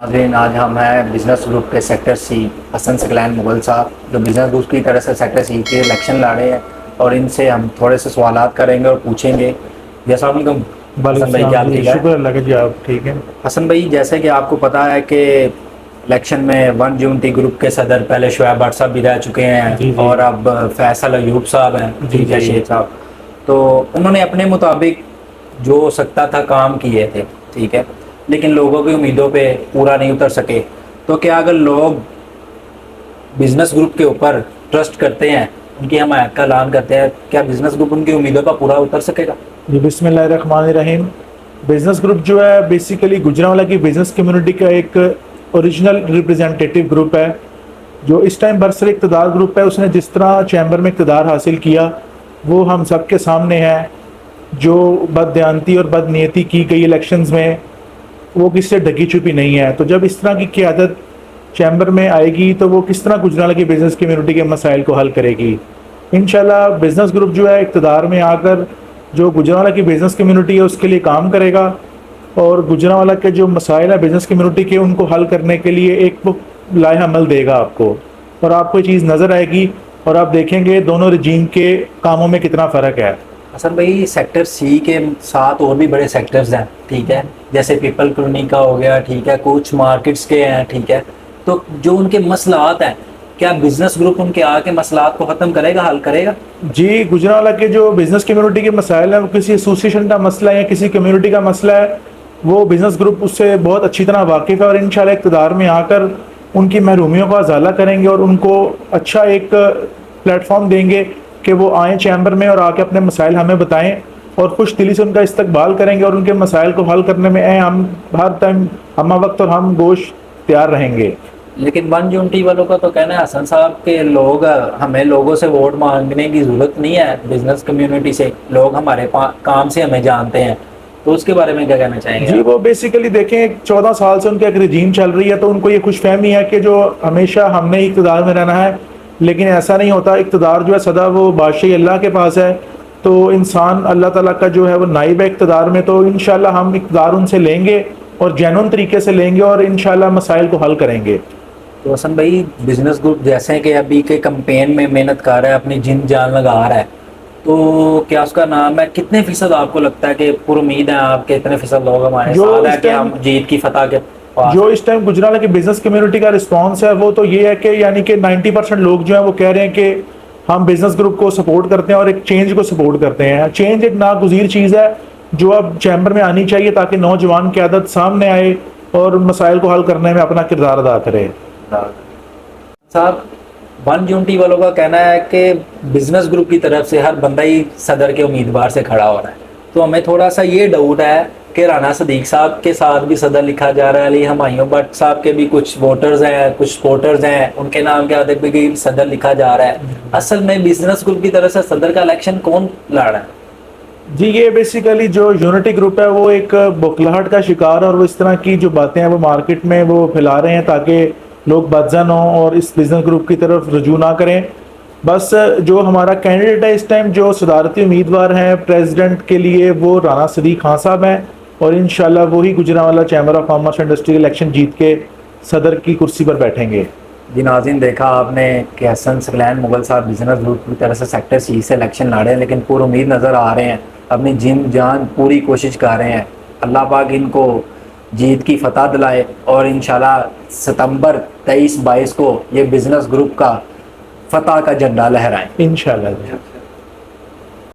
नाज़रीन, आज हम हैं बिज़नेस ग्रुप के सेक्टर सी हसन सकलैन मुगल साहब, जो बिज़नेस ग्रुप की तरफ से सेक्टर सी के इलेक्शन लड़े हैं, और इनसे हम थोड़े से सवालात करेंगे और पूछेंगे। जी अस्सलाम वालेकुम हसन भाई, क्या ठीक है? शुक्र अल्लाह का जी, आप ठीक हैं? हसन भाई, जैसे कि आपको पता है कि इलेक्शन में 1 यूनिटी ग्रुप के सदर पहले शुएब भट्ट साहब भी रह चुके हैं, जी, जी। और अब फैसल अयूब साहब हैं, जी, ठीक है, जी। शेख साहब। तो उन्होंने अपने मुताबिक जो सकता था काम किए थे, ठीक है, लेकिन लोगों की उम्मीदों पे पूरा नहीं उतर सके। तो क्या अगर लोग बिजनेस ग्रुप के ऊपर ट्रस्ट करते हैं, उनकी हमायत का ऐलान करते हैं, क्या बिजनेस ग्रुप उनकी उम्मीदों पर पूरा उतर सकेगा? जी, बिस्मिल्लाहिर्रहमानिर्रहीम। बिज़नेस ग्रुप जो है बेसिकली गुजरांवाला की बिज़नेस कम्युनिटी का एक ओरिजिनल रिप्रेजेंटेटिव ग्रुप है, जो इस टाइम बरसर इक़्तिदार ग्रुप है। उसने जिस तरह चैम्बर में इक़्तिदार हासिल किया वो हम सब के सामने है। जो बददियानती और बदनीयती की गई इलेक्शंस में, वो किससे ढकी छुपी नहीं है। तो जब इस तरह की क़यादत चैम्बर में आएगी तो वो किस तरह गुजरांवाला की बिज़नेस कम्युनिटी के मसाइल को हल करेगी। इंशाल्लाह बिज़नेस ग्रुप जो है इक़्तिदार में आकर जो गुजरांवाला की बिज़नेस कम्युनिटी है उसके लिए काम करेगा, और गुजरांवाला के जो मसाइल है बिज़नेस कम्युनिटी के, उनको हल करने के लिए एक वो लाए अमल देगा आपको, और आपको ये चीज़ नज़र आएगी और आप देखेंगे दोनों रजीम के कामों में कितना फ़र्क है। हसन भाई, सेक्टर सी के साथ और भी बड़े सेक्टर्स हैं, ठीक है, जैसे पीपल कॉलोनी का हो गया, ठीक है, कुछ मार्केट्स के हैं, ठीक है। तो जो उनके मसलात हैं, क्या बिजनेस ग्रुप उनके आके मसलात को ख़त्म करेगा, हल करेगा? जी, गुजरांवाला के जो बिज़नेस कम्युनिटी के मसाइल हैं, वो किसी एसोसिएशन का मसला है या किसी कम्युनिटी का मसला है, वो बिज़नेस ग्रुप उससे बहुत अच्छी तरह वाकिफ़ है, और इंशाल्लाह इक़्तिदार में आकर उनकी महरूमियों का अज़ाला करेंगे और उनको अच्छा एक प्लेटफॉर्म देंगे कि वो आएँ चैम्बर में और आके अपने मसाइल हमें बताएं, और खुश दिली से उनका इस्तकबाल करेंगे और उनके मसाइल को हल करने में हम हर टाइम हम वक्त और हम गोश तैयार रहेंगे। लेकिन 1 यूनिटी वालों का तो कहना है हसन साहब के लोग, हमें लोगों से वोट मांगने की ज़रूरत नहीं है, बिजनेस कम्युनिटी से लोग हमारे काम से हमें जानते हैं। तो उसके बारे में क्या कहना चाहेंगे? जी, वो बेसिकली देखें 14 साल से उनकी एक रजीम चल रही है, तो उनको ये खुशफहमी है कि जो हमेशा हमने इक़्तिदार में रहना है, लेकिन ऐसा नहीं होता। इक़्तिदार जो है सदा वो बादशाही अल्लाह के पास है, तो इंसान अल्लाह ताला का जो है वो नाइब है इक़्तिदार में। तो इंशाल्लाह हम इक़्तिदार उनसे लेंगे और जेन्युइन तरीके से लेंगे और इंशाल्लाह मसाइल को हल करेंगे। तो हसन भाई, बिजनेस ग्रुप जैसे कि अभी के कैंपेन में मेहनत कर रहा है, अपनी जिन जान लगा रहा है, तो क्या उसका नाम है, कितने फीसद आपको लगता है कि पुरुमीद है आपके, इतने फीसद लोग हमारे साथ है कि हम जीत की फतह के पास? जो इस टाइम गुजरांवाला की बिजनेस कम्युनिटी का रिस्पांस है वो तो ये है कि यानी कि 90% लोग जो हैं वो कह रहे हैं कि हम बिजनेस ग्रुप को सपोर्ट करते हैं और एक चेंज को सपोर्ट करते हैं। चेंज एक नागुज़ीर चीज़ है जो अब चैम्बर में आनी चाहिए, ताकि नौजवान क़यादत सामने आए और मसाइल को हल करने में अपना किरदार अदा करे। साहब, 1 यूनिटी वालों का कहना है कि बिजनेस ग्रुप की तरफ से हर बंदा ही सदर के उम्मीदवार से खड़ा हो रहा है, तो हमें थोड़ा सा ये डाउट है कि राना सदीक साहब के साथ भी सदर लिखा जा रहा है, अली हमायूं भट्ट साहब के भी कुछ वोटर्स हैं, कुछ सपोर्टर्स हैं, उनके नाम के आगे भी सदर लिखा जा रहा है। असल में बिजनेस ग्रुप की तरफ से सदर का इलेक्शन कौन लड़ रहा है? जी, ये बेसिकली जो यूनिटी ग्रुप है वो एक बौखलाहट का शिकार है, और वो इस तरह की जो बातें हैं वो मार्केट में वो फैला रहे हैं ताकि लोग बदजन हों और इस बिजनेस ग्रुप की तरफ रुजू ना करें। बस जो हमारा कैंडिडेट है इस टाइम, जो सदारती उम्मीदवार हैं प्रेसिडेंट के लिए, वो राना सदीक खान साहब हैं, और इंशाल्लाह वही Gujranwala chamber of commerce and industry election जीत के सदर की कुर्सी पर बैठेंगे। जी नाज़रीन, देखा आपने कि हसन सकलैन मुगल साहब बिजनेस ग्रुप की तरफ से सेक्टर सी से इलेक्शन लड़े हैं, लेकिन पूरी उम्मीद नज़र आ रहे हैं, अपनी जिन जान पूरी कोशिश कर रहे हैं। अल्लाह पाक इनको जीत की फतह दिलाए, और इंशाल्लाह सितंबर 23-22 को ये बिजनेस ग्रुप का फतह का झंडा लहराएं इंशाल्लाह।